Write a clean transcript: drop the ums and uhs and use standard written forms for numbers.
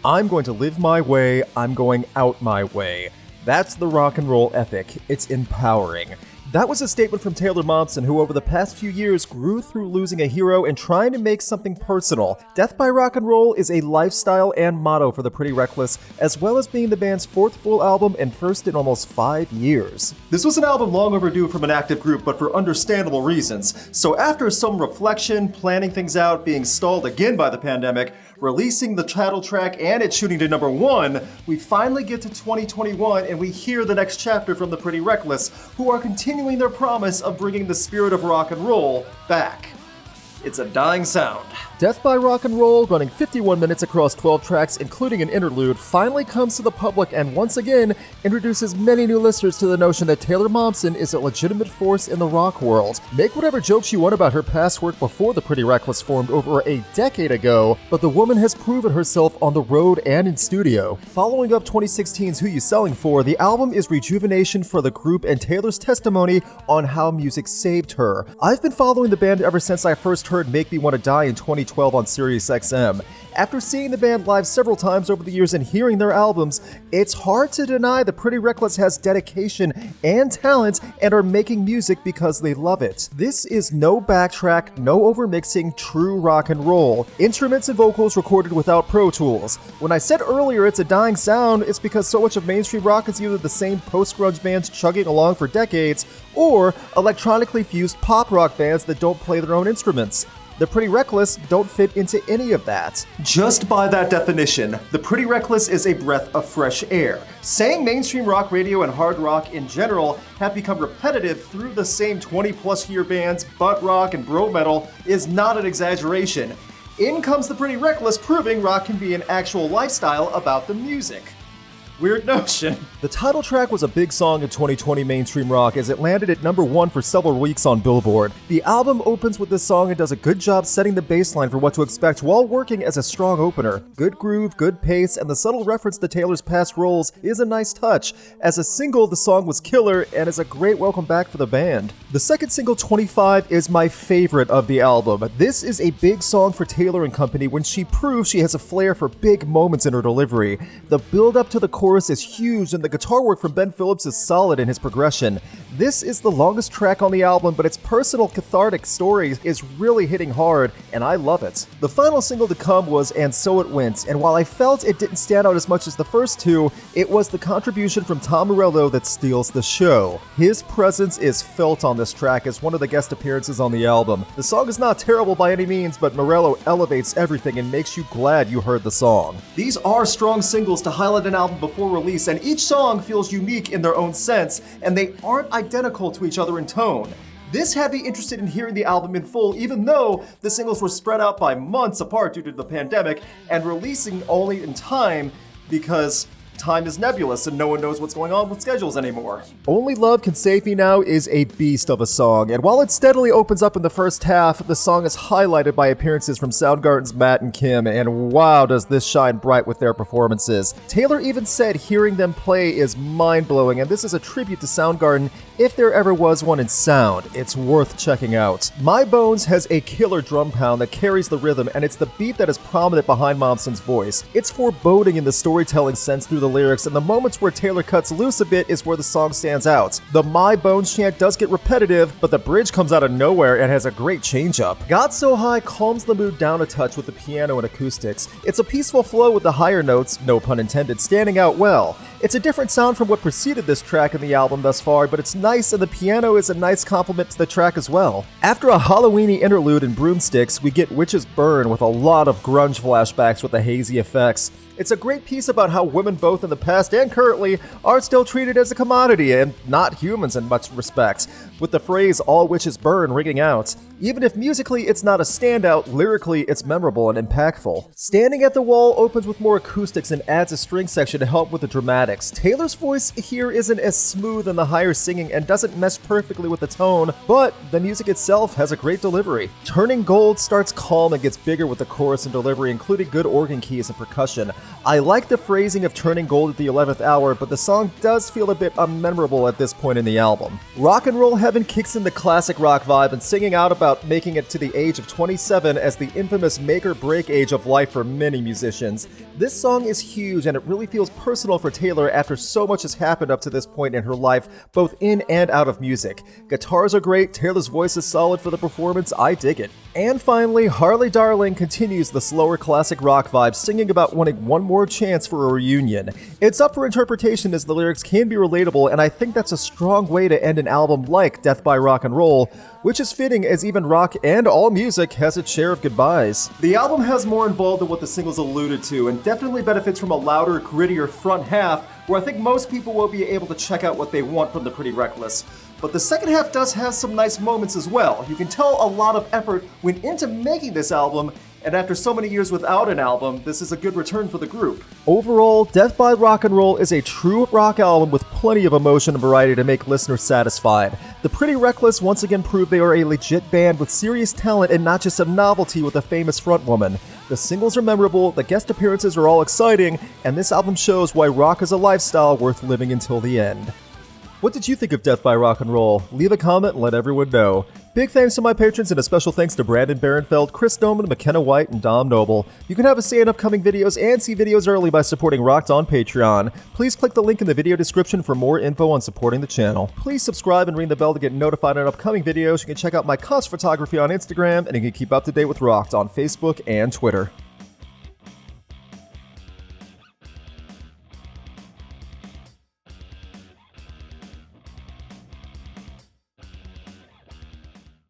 I'm going to live my way, I'm going out my way. That's the rock and roll ethic. It's empowering. That was a statement from Taylor Momsen, who over the past few years grew through losing a hero and trying to make something personal. Death by Rock and Roll is a lifestyle and motto for the Pretty Reckless, as well as being the band's fourth full album and first in almost 5 years. This was an album long overdue from an active group, but for understandable reasons. So after some reflection, planning things out, being stalled again by the pandemic, releasing the title track and it shooting to #1, we finally get to 2021 and we hear the next chapter from the Pretty Reckless, who are continuing their promise of bringing the spirit of rock and roll back. It's a dying sound. Death by Rock and Roll, running 51 minutes across 12 tracks, including an interlude, finally comes to the public and once again introduces many new listeners to the notion that Taylor Momsen is a legitimate force in the rock world. Make whatever jokes you want about her past work before the Pretty Reckless formed over a decade ago, but the woman has proven herself on the road and in studio. Following up 2016's Who You Selling For, the album is rejuvenation for the group and Taylor's testimony on how music saved her. I've been following the band ever since I first heard Make Me Wanna Die in 2012 on SiriusXM. After seeing the band live several times over the years and hearing their albums, it's hard to deny the Pretty Reckless has dedication and talent and are making music because they love it. This is no backtrack, no overmixing, true rock and roll. Instruments and vocals recorded without Pro Tools. When I said earlier it's a dying sound, it's because so much of mainstream rock is either the same post-grunge bands chugging along for decades, or electronically fused pop rock bands that don't play their own instruments. The Pretty Reckless don't fit into any of that. Just by that definition, the Pretty Reckless is a breath of fresh air. Saying mainstream rock radio and hard rock in general have become repetitive through the same 20-plus year bands, butt rock and bro metal, is not an exaggeration. In comes the Pretty Reckless, proving rock can be an actual lifestyle about the music. Weird notion. The title track was a big song in 2020 mainstream rock as it landed at #1 for several weeks on Billboard. The album opens with this song and does a good job setting the baseline for what to expect while working as a strong opener. Good groove, good pace, and the subtle reference to Taylor's past roles is a nice touch. As a single, the song was killer and is a great welcome back for the band. The second single, 25, is my favorite of the album. This is a big song for Taylor and company when she proves she has a flair for big moments in her delivery. The build up to the chorus is huge and the guitar work from Ben Phillips is solid in his progression. This is the longest track on the album, but its personal cathartic story is really hitting hard, and I love it. The final single to come was And So It Went, and while I felt it didn't stand out as much as the first two, it was the contribution from Tom Morello that steals the show. His presence is felt on this track as one of the guest appearances on the album. The song is not terrible by any means, but Morello elevates everything and makes you glad you heard the song. These are strong singles to highlight an album before release, and each song feels unique in their own sense, and they aren't identical to each other in tone. This had me interested in hearing the album in full, even though the singles were spread out by months apart due to the pandemic, and releasing only in time because time is nebulous and no one knows what's going on with schedules anymore. Only Love Can Save Me Now is a beast of a song, and while it steadily opens up in the first half, the song is highlighted by appearances from Soundgarden's Matt and Kim, and wow does this shine bright with their performances. Taylor even said hearing them play is mind-blowing, and this is a tribute to Soundgarden if there ever was one in sound. It's worth checking out. My Bones has a killer drum pound that carries the rhythm, and it's the beat that is prominent behind Momsen's voice. It's foreboding in the storytelling sense through the lyrics, and the moments where Taylor cuts loose a bit is where the song stands out. The My Bones chant does get repetitive, but the bridge comes out of nowhere and has a great change-up. God So High calms the mood down a touch with the piano and acoustics. It's a peaceful flow with the higher notes, no pun intended, standing out well. It's a different sound from what preceded this track in the album thus far, but it's nice, and the piano is a nice compliment to the track as well. After a Halloweeny interlude in Broomsticks, we get Witches Burn with a lot of grunge flashbacks with the hazy effects. It's a great piece about how women both in the past and currently are still treated as a commodity and not humans in much respect, with the phrase "all witches burn" ringing out. Even if musically it's not a standout, lyrically it's memorable and impactful. Standing at the Wall opens with more acoustics and adds a string section to help with the dramatic dramatics. Taylor's voice here isn't as smooth in the higher singing and doesn't mesh perfectly with the tone, but the music itself has a great delivery. Turning Gold starts calm and gets bigger with the chorus and delivery, including good organ keys and percussion. I like the phrasing of Turning Gold at the 11th hour, but the song does feel a bit unmemorable at this point in the album. Rock and Roll Heaven kicks in the classic rock vibe and singing out about making it to the age of 27 as the infamous make or break age of life for many musicians. This song is huge and it really feels personal for Taylor after so much has happened up to this point in her life, both in and out of music. Guitars are great, Taylor's voice is solid for the performance, I dig it. And finally, Harley Darling continues the slower classic rock vibe, singing about wanting one more chance for a reunion. It's up for interpretation as the lyrics can be relatable, and I think that's a strong way to end an album like Death by Rock and Roll, which is fitting as even rock and all music has its share of goodbyes. The album has more involved than what the singles alluded to, and definitely benefits from a louder, grittier front half, where I think most people will be able to check out what they want from the Pretty Reckless. But the second half does have some nice moments as well. You can tell a lot of effort went into making this album, and after so many years without an album, this is a good return for the group. Overall, Death by Rock and Roll is a true rock album with plenty of emotion and variety to make listeners satisfied. The Pretty Reckless once again proved they are a legit band with serious talent and not just a novelty with a famous frontwoman. The singles are memorable, the guest appearances are all exciting, and this album shows why rock is a lifestyle worth living until the end. What did you think of Death by Rock and Roll? Leave a comment and let everyone know. Big thanks to my patrons and a special thanks to Brandon Barenfeld, Chris Doman, McKenna White, and Dom Noble. You can have a say in upcoming videos and see videos early by supporting Rocked on Patreon. Please click the link in the video description for more info on supporting the channel. Please subscribe and ring the bell to get notified on upcoming videos. You can check out my concert photography on Instagram, and you can keep up to date with Rocked on Facebook and Twitter.